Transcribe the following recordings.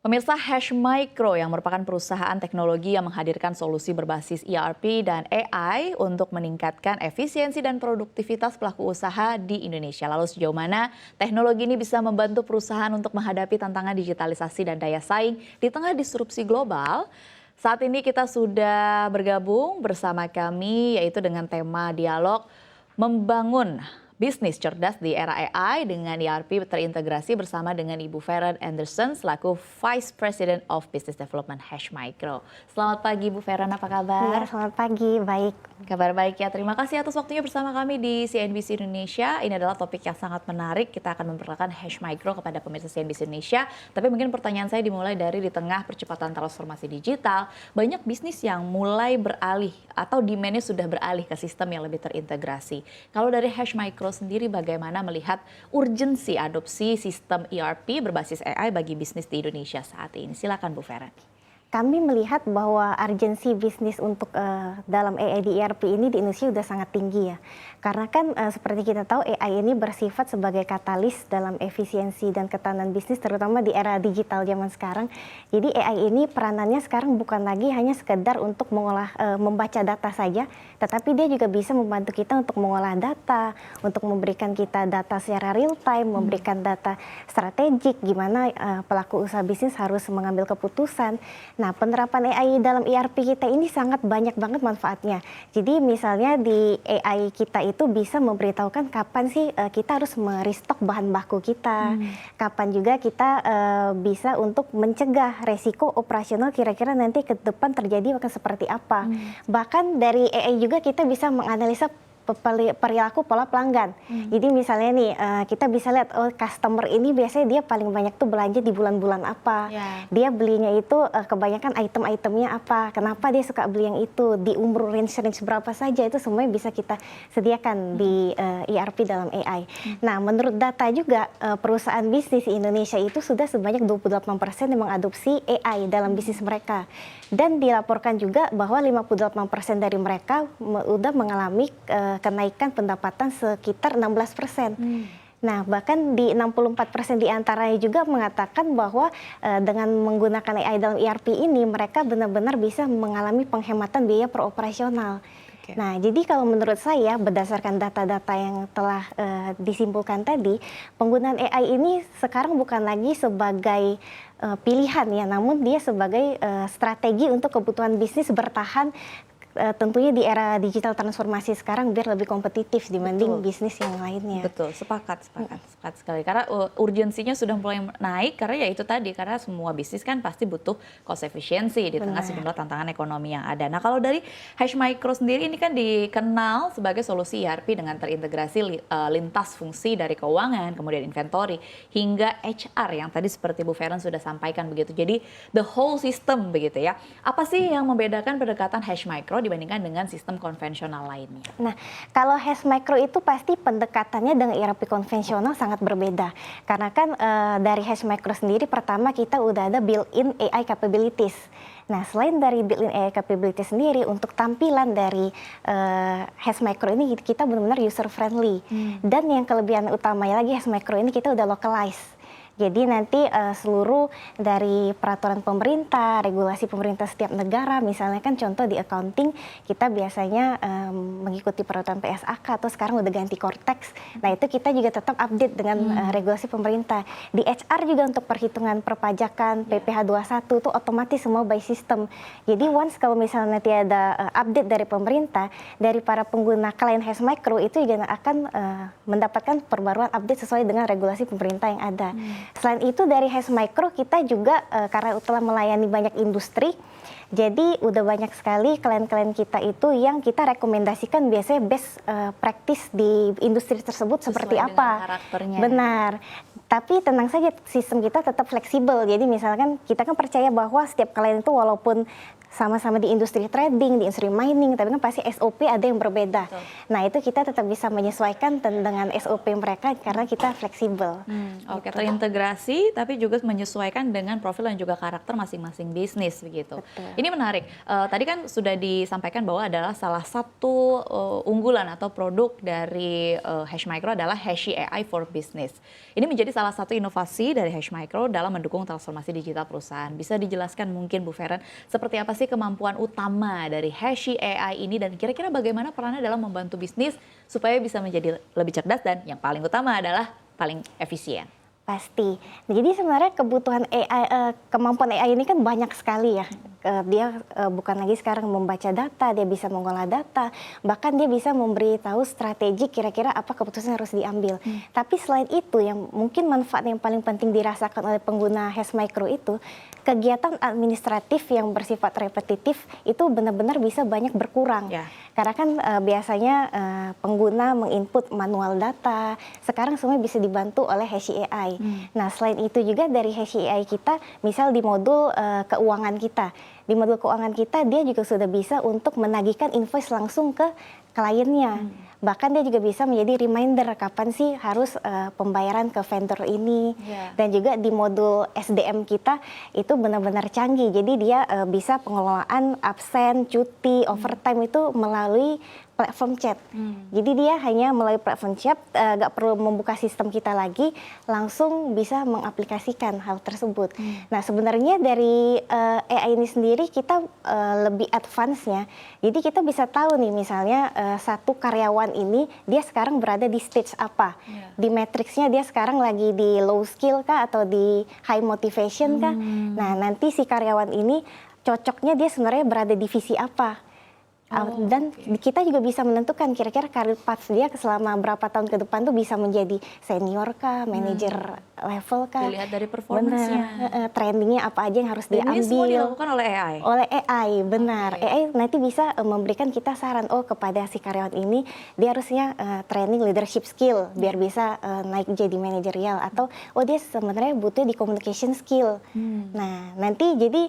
Pemirsa, Hash Micro yang merupakan perusahaan teknologi yang menghadirkan solusi berbasis ERP dan AI untuk meningkatkan efisiensi dan produktivitas pelaku usaha di Indonesia. Lalu sejauh mana teknologi ini bisa membantu perusahaan untuk menghadapi tantangan digitalisasi dan daya saing di tengah disrupsi global? Saat ini kita sudah bergabung bersama kami yaitu dengan tema dialog membangun bisnis cerdas di era AI dengan ERP terintegrasi bersama dengan Ibu Feren Anderson selaku Vice President of Business Development Hash Micro. Selamat pagi Bu Feren, apa kabar? Iya, selamat pagi, baik. Kabar baik ya, terima kasih atas waktunya bersama kami di CNBC Indonesia. Ini adalah topik yang sangat menarik, kita akan memperkenalkan Hash Micro kepada pemirsa CNBC Indonesia. Tapi mungkin pertanyaan saya dimulai dari di tengah percepatan transformasi digital, banyak bisnis yang mulai beralih atau demand-nya sudah beralih ke sistem yang lebih terintegrasi. Kalau dari Hash Micro sendiri bagaimana melihat urgensi adopsi sistem ERP berbasis AI bagi bisnis di Indonesia saat ini? Silakan Bu Feren. Kami melihat bahwa urgensi bisnis untuk dalam AI di ERP ini di Indonesia sudah sangat tinggi ya. Karena kan seperti kita tahu AI ini bersifat sebagai katalis dalam efisiensi dan ketahanan bisnis terutama di era digital zaman sekarang. Jadi AI ini peranannya sekarang bukan lagi hanya sekedar untuk membaca data saja, tetapi dia juga bisa membantu kita untuk mengolah data, untuk memberikan kita data secara real time, memberikan data strategik gimana pelaku usaha bisnis harus mengambil keputusan. Nah, penerapan AI dalam ERP kita ini sangat banyak banget manfaatnya. Jadi misalnya di AI kita itu bisa memberitahukan kapan sih kita harus merestock bahan baku kita, kapan juga kita bisa untuk mencegah resiko operasional kira-kira nanti ke depan terjadi akan seperti apa. Bahkan dari AI juga kita bisa menganalisa perilaku pola pelanggan. Jadi misalnya nih kita bisa lihat customer ini biasanya dia paling banyak tuh belanja di bulan-bulan apa. Dia belinya itu kebanyakan item-itemnya apa. Kenapa dia suka beli yang itu, di umur range berapa saja, itu semuanya bisa kita sediakan di ERP dalam AI. Nah, menurut data juga perusahaan bisnis di Indonesia itu sudah sebanyak 28% yang mengadopsi AI dalam bisnis mereka. Dan dilaporkan juga bahwa 58% dari mereka sudah mengalami kenaikan pendapatan sekitar 16%. Nah, bahkan di 64% diantaranya juga mengatakan bahwa dengan menggunakan AI dalam ERP ini, mereka benar-benar bisa mengalami penghematan biaya per operasional. Nah, jadi kalau menurut saya berdasarkan data-data yang telah disimpulkan tadi, penggunaan AI ini sekarang bukan lagi sebagai pilihan ya, namun dia sebagai strategi untuk kebutuhan bisnis bertahan tentunya di era digital transformasi sekarang biar lebih kompetitif dibanding bisnis yang lainnya. Betul, sepakat sekali. Karena urgensinya sudah mulai naik karena ya itu tadi, karena semua bisnis kan pasti butuh cost efisiensi di tengah sejumlah tantangan ekonomi yang ada. Nah, kalau dari Hash Micro sendiri ini kan dikenal sebagai solusi ERP dengan terintegrasi lintas fungsi dari keuangan, kemudian inventory, hingga HR yang tadi seperti Bu Feren sudah sampaikan begitu. Jadi the whole system begitu ya. Apa sih yang membedakan pendekatan Hash Micro dibandingkan dengan sistem konvensional lainnya? Nah, kalau Hash Micro itu pasti pendekatannya dengan ERP konvensional sangat berbeda. Karena kan dari Hash Micro sendiri pertama kita udah ada built-in AI capabilities. Nah, selain dari built-in AI capabilities sendiri, untuk tampilan dari Hash Micro ini kita benar-benar user friendly. Dan yang kelebihan utamanya lagi Hash Micro ini kita udah localize. Jadi nanti seluruh dari peraturan pemerintah, regulasi pemerintah setiap negara, misalnya kan contoh di accounting, kita biasanya mengikuti peraturan PSAK atau sekarang udah ganti Cortex. Nah, itu kita juga tetap update dengan regulasi pemerintah. Di HR juga untuk perhitungan perpajakan, PPh 21 itu otomatis semua by system. Jadi once kalau misalnya nanti ada update dari pemerintah, dari para pengguna klien Hash Micro itu juga akan mendapatkan perbaruan update sesuai dengan regulasi pemerintah yang ada. Selain itu dari Hash Micro kita juga karena telah melayani banyak industri, jadi udah banyak sekali klien-klien kita itu yang kita rekomendasikan biasanya best practice di industri tersebut seperti apa. Karakternya. Benar. Tapi tenang saja, sistem kita tetap fleksibel. Jadi misalkan kita kan percaya bahwa setiap klien itu walaupun sama-sama di industri trading, di industri mining, tapi kan pasti SOP ada yang berbeda. Betul. Nah itu kita tetap bisa menyesuaikan dengan SOP mereka karena kita fleksibel. Oke, terintegrasi tapi juga menyesuaikan dengan profil dan juga karakter masing-masing bisnis begitu. Betul. Ini menarik. Tadi kan sudah disampaikan bahwa adalah salah satu unggulan atau produk dari Hash Micro adalah Hashi AI for Business. Ini menjadi salah satu inovasi dari Hash Micro dalam mendukung transformasi digital perusahaan. Bisa dijelaskan mungkin Bu Feren seperti apa sih kemampuan utama dari Hashi AI ini dan kira-kira bagaimana perannya dalam membantu bisnis supaya bisa menjadi lebih cerdas dan yang paling utama adalah paling efisien? Pasti. Nah, jadi sebenarnya kebutuhan AI, kemampuan AI ini kan banyak sekali ya. Dia bukan lagi sekarang membaca data, dia bisa mengolah data, bahkan dia bisa memberitahu strategi kira-kira apa keputusan yang harus diambil. Tapi selain itu, yang mungkin manfaat yang paling penting dirasakan oleh pengguna Hash Micro itu, kegiatan administratif yang bersifat repetitif itu benar-benar bisa banyak berkurang. Ya. Karena kan biasanya pengguna menginput manual data, sekarang semua bisa dibantu oleh Hashi AI. Nah, selain itu juga dari Hashi AI kita, misal di modul keuangan kita. Di modul keuangan kita, dia juga sudah bisa untuk menagihkan invoice langsung ke kliennya. Bahkan dia juga bisa menjadi reminder kapan sih harus pembayaran ke vendor ini. Yeah. Dan juga di modul SDM kita itu benar-benar canggih. Jadi dia bisa pengelolaan absen, cuti, overtime itu melalui platform chat. Jadi dia hanya melalui platform chat, nggak perlu membuka sistem kita lagi, langsung bisa mengaplikasikan hal tersebut. Nah sebenarnya dari AI ini sendiri kita lebih advance-nya. Jadi kita bisa tahu nih misalnya satu karyawan ini dia sekarang berada di stage apa. Di matriksnya dia sekarang lagi di low skill kah atau di high motivation kah. Nah nanti si karyawan ini cocoknya dia sebenarnya berada di divisi apa. Dan kita juga bisa menentukan kira-kira karir path dia selama berapa tahun ke depan tuh bisa menjadi senior kah, manager level kah. Dilihat dari performance-nya. Trendingnya apa aja yang harus diambil. Ini semua dilakukan oleh AI? Oleh AI, benar. AI nanti bisa memberikan kita saran, oh kepada si karyawan ini dia harusnya training leadership skill biar bisa naik jadi manajerial. Atau oh dia sebenarnya butuh di communication skill. Nah nanti jadi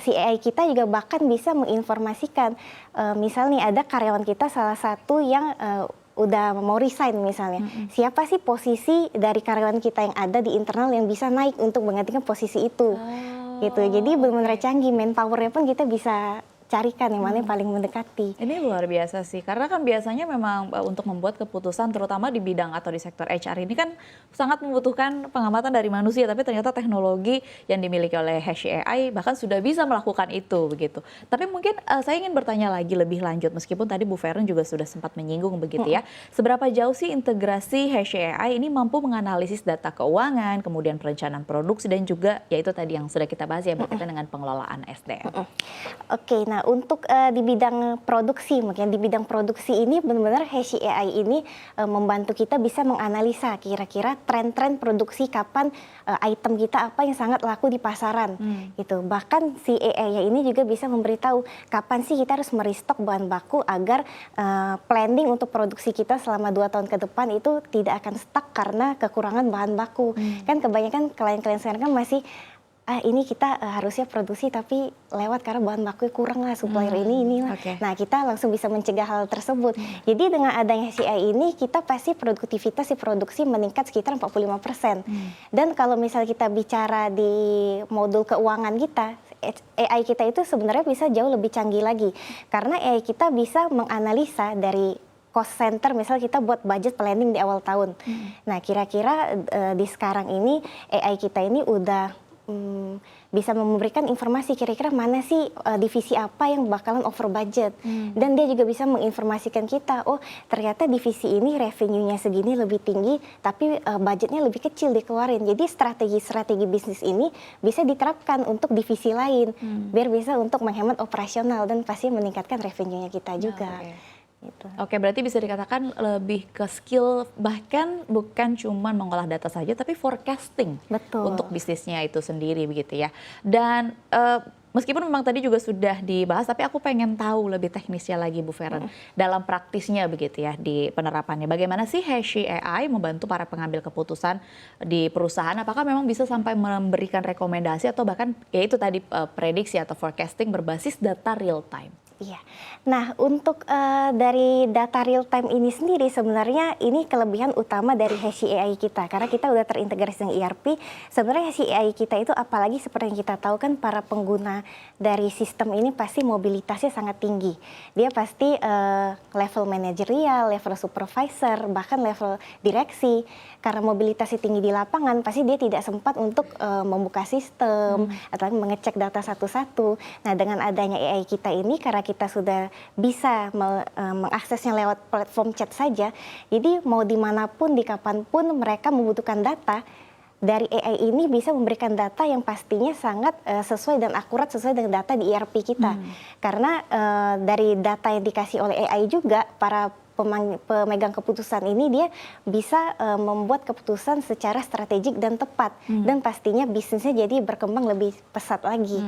si AI kita juga bahkan bisa menginformasikan misal nih ada karyawan kita salah satu yang udah mau resign misalnya. Siapa sih posisi dari karyawan kita yang ada di internal yang bisa naik untuk menggantikan posisi itu. Gitu. Jadi benar-benar canggih, manpower-nya pun kita bisa carikan yang mana yang paling mendekati. Ini luar biasa sih, karena kan biasanya memang untuk membuat keputusan terutama di bidang atau di sektor HR ini kan sangat membutuhkan pengamatan dari manusia, tapi ternyata teknologi yang dimiliki oleh Hashi AI bahkan sudah bisa melakukan itu begitu. Tapi mungkin saya ingin bertanya lagi lebih lanjut, meskipun tadi Bu Feren juga sudah sempat menyinggung begitu ya, seberapa jauh sih integrasi Hashi AI ini mampu menganalisis data keuangan, kemudian perencanaan produksi dan juga yaitu tadi yang sudah kita bahas ya berkaitan dengan pengelolaan SDM. Oke, nah untuk di bidang produksi, mungkin di bidang produksi ini benar-benar Hashi AI ini membantu kita bisa menganalisa kira-kira tren-tren produksi kapan item kita apa yang sangat laku di pasaran, gitu. Bahkan si AI ini juga bisa memberitahu kapan sih kita harus merestock bahan baku agar planning untuk produksi kita selama 2 tahun ke depan itu tidak akan stuck karena kekurangan bahan baku. Kan kebanyakan klien-klien sekarang kan masih ini kita harusnya produksi tapi lewat karena bahan bakunya kurang lah, supplier inilah. Nah kita langsung bisa mencegah hal tersebut. Jadi dengan adanya AI ini kita pasti produktivitas si produksi meningkat sekitar 45%. Dan kalau misal kita bicara di modul keuangan kita, AI kita itu sebenarnya bisa jauh lebih canggih lagi. Karena AI kita bisa menganalisa dari cost center, misal kita buat budget planning di awal tahun. Nah kira-kira di sekarang ini AI kita ini udah bisa memberikan informasi kira-kira mana sih divisi apa yang bakalan over budget. Dan dia juga bisa menginformasikan kita, oh ternyata divisi ini revenue-nya segini lebih tinggi tapi budgetnya lebih kecil dikeluarin. Jadi strategi-strategi bisnis ini bisa diterapkan untuk divisi lain biar bisa untuk menghemat operasional dan pasti meningkatkan revenue-nya kita juga. Gitu. Oke, berarti bisa dikatakan lebih ke skill, bahkan bukan cuma mengolah data saja, tapi forecasting. Betul. Untuk bisnisnya itu sendiri begitu ya. Dan Meskipun memang tadi juga sudah dibahas, tapi aku pengen tahu lebih teknisnya lagi Bu Feren. Dalam praktisnya begitu ya di penerapannya. Bagaimana sih Hashi AI membantu para pengambil keputusan di perusahaan? Apakah memang bisa sampai memberikan rekomendasi atau bahkan ya itu tadi prediksi atau forecasting berbasis data real time? Iya. Nah, untuk dari data real time ini sendiri sebenarnya ini kelebihan utama dari Hashi AI kita karena kita udah terintegrasi dengan ERP. Sebenarnya Hashi AI kita itu apalagi seperti yang kita tahu kan para pengguna dari sistem ini pasti mobilitasnya sangat tinggi. Dia pasti level manajerial, level supervisor, bahkan level direksi. Karena mobilitasnya tinggi di lapangan, pasti dia tidak sempat untuk membuka sistem atau mengecek data satu-satu. Nah, dengan adanya AI kita ini karena kita sudah bisa mengaksesnya lewat platform chat saja, jadi mau dimanapun, di kapanpun mereka membutuhkan data, dari AI ini bisa memberikan data yang pastinya sangat sesuai dan akurat sesuai dengan data di ERP kita. Karena dari data yang dikasih oleh AI juga, para pemegang keputusan ini dia bisa membuat keputusan secara strategik dan tepat dan pastinya bisnisnya jadi berkembang lebih pesat lagi.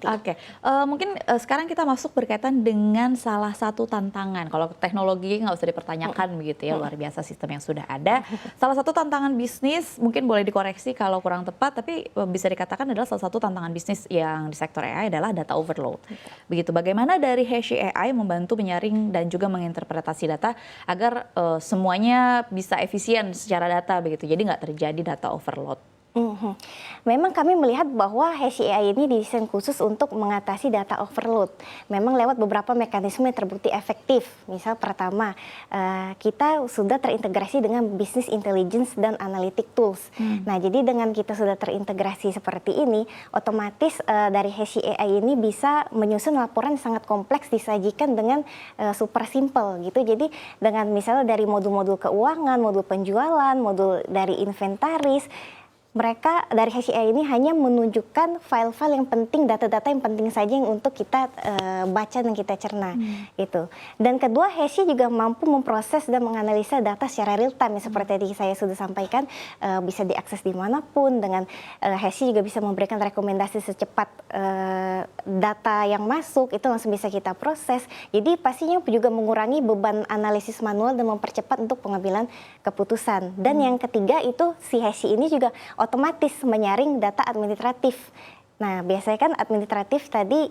Oke, mungkin sekarang kita masuk berkaitan dengan salah satu tantangan. Kalau teknologi nggak usah dipertanyakan begitu ya, luar biasa sistem yang sudah ada. Salah satu tantangan bisnis mungkin boleh dikoreksi kalau kurang tepat, tapi bisa dikatakan adalah salah satu tantangan bisnis yang di sektor AI adalah data overload. Begitu, bagaimana dari Hashi AI membantu menyaring dan juga menginterpretasi data agar semuanya bisa efisien secara data begitu, jadi nggak terjadi data overload. Memang kami melihat bahwa Hashi AI ini didesain khusus untuk mengatasi data overload. Memang lewat beberapa mekanisme yang terbukti efektif. Misal pertama, kita sudah terintegrasi dengan business intelligence dan analytic tools. Nah, jadi dengan kita sudah terintegrasi seperti ini, otomatis dari Hashi AI ini bisa menyusun laporan yang sangat kompleks disajikan dengan super simple gitu. Jadi dengan misalnya dari modul-modul keuangan, modul penjualan, modul dari inventaris, mereka dari Hashi AI ini hanya menunjukkan file-file yang penting, data-data yang penting saja yang untuk kita baca dan kita cerna gitu. Dan kedua, Hashi juga mampu memproses dan menganalisa data secara real time seperti tadi saya sudah sampaikan, bisa diakses dimanapun. Dengan Hashi juga bisa memberikan rekomendasi secepat data yang masuk itu langsung bisa kita proses. Jadi pastinya juga mengurangi beban analisis manual dan mempercepat untuk pengambilan keputusan. Dan yang ketiga itu si Hashi ini juga otomatis menyaring data administratif. Nah, biasanya kan administratif tadi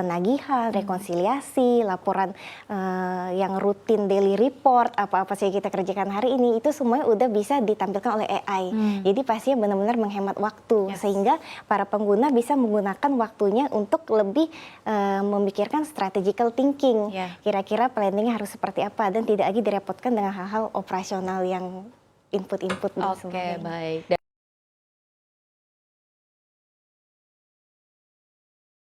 penagihan, rekonsiliasi, laporan yang rutin daily report, apa-apa sih kita kerjakan hari ini, itu semuanya udah bisa ditampilkan oleh AI. Jadi pastinya benar-benar menghemat waktu, sehingga para pengguna bisa menggunakan waktunya untuk lebih memikirkan strategical thinking. Kira-kira planningnya harus seperti apa, dan tidak lagi direpotkan dengan hal-hal operasional yang input-input dan sebagainya. Oke, baik.